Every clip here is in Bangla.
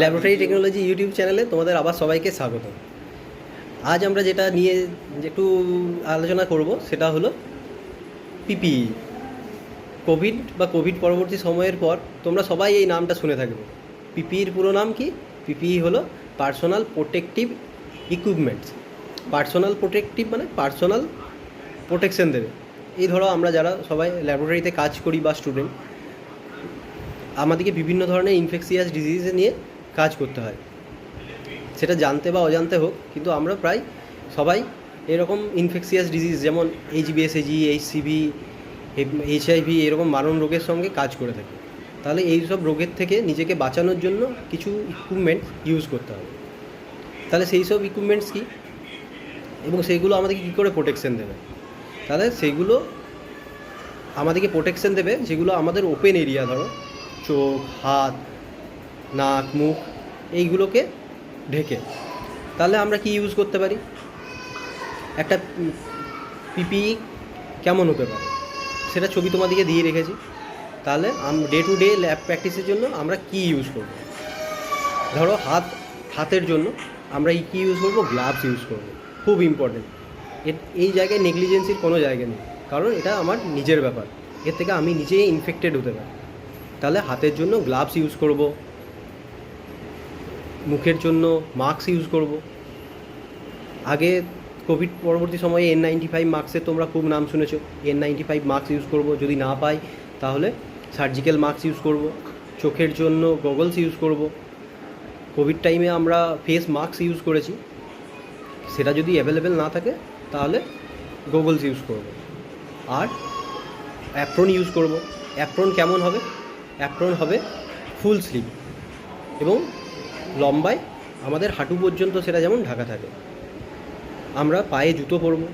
ল্যাবরেটরি টেকনোলজি ইউটিউব চ্যানেলে তোমাদের আবার সবাইকে স্বাগত। আজ আমরা যেটা নিয়ে একটু আলোচনা করব সেটা হলো পিপিই। কোভিড পরবর্তী সময়ের পর তোমরা সবাই এই নামটা শুনে থাকবে। পিপিইর পুরো নাম কি? পিপিই হলো personal protective equipments. Personal protective মানে পার্সোনাল প্রোটেকশন দেবে। এই ধরো আমরা যারা সবাই ল্যাবরেটরিতে কাজ করি বা স্টুডেন্ট, আমাদেরকে বিভিন্ন ধরনের ইনফেকশিয়াস ডিজিজ নিয়ে কাজ করতে হয়, সেটা জানতে বা অজান্তে হোক, কিন্তু আমরা প্রায় সবাই এরকম ইনফেকশিয়াস ডিজিজ যেমন এইচবিএসএজি, এইচসিভি, এইচআইভি এরকম মারণ রোগের সঙ্গে কাজ করে থাকি। তাহলে এই সব রোগের থেকে নিজেকে বাঁচানোর জন্য কিছু ইকুইপমেন্ট ইউজ করতে হবে। তাহলে সেই সব ইকুইপমেন্টস কী এবং সেইগুলো আমাদেরকে কী করে প্রোটেকশন দেবে? তাহলে সেইগুলো আমাদেরকে প্রোটেকশন দেবে যেগুলো আমাদের ওপেন এরিয়া, ধরো চোখ, হাত, নাক, মুখ, এইগুলোকে ঢেকে। তাহলে আমরা কি ইউজ করতে পারি? একটা পিপিই কেমন হতে পারে সেটা ছবি তোমাদেরকে দিয়ে রেখেছি। তাহলে ডে টু ডে ল্যাব প্র্যাকটিসের জন্য আমরা কি ইউজ করব? ধরো হাতের জন্য আমরা কী ইউজ করব? গ্লাভস ইউজ করব। খুব ইম্পর্টেন্ট। এই জায়গায় নেগলিজেন্সির কোনো জায়গা নেই, কারণ এটা আমার নিজের ব্যাপার, এর থেকে আমি নিজেই ইনফেক্টেড হতে পারি। তাহলে হাতের জন্য গ্লাভস ইউজ করব, মুখের জন্য মাস্ক ইউজ করব। আগে কোভিড পরবর্তী সময়ে N95 মাস্কের তোমরা খুব নাম শুনেছো। N95 মাস্ক ইউজ করব। যদি না পাই তাহলে সার্জিক্যাল মাস্ক ইউজ করব। চোখের জন্য গগলস ইউজ করব। কোভিড টাইমে আমরা ফেস মাস্ক ইউজ করেছি, সেটা যদি অ্যাভেলেবেল না থাকে তাহলে গগলস ইউজ করব। আর অ্যাপ্রন ইউজ করব। অ্যাপ্রন কেমন হবে? অ্যাপ্রন হবে ফুল স্লিভ এবং লম্বায় আমাদের হাঁটু পর্যন্ত সেটা যেমন ঢাকা থাকে। আমরা পায়ে জুতো পরবো,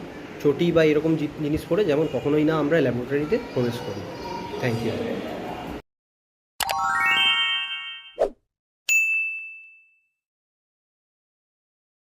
চটি বা এরকম জিনিস পরে যেমন কখনোই না আমরা ল্যাবরেটরিতে প্রবেশ করি। Thank you.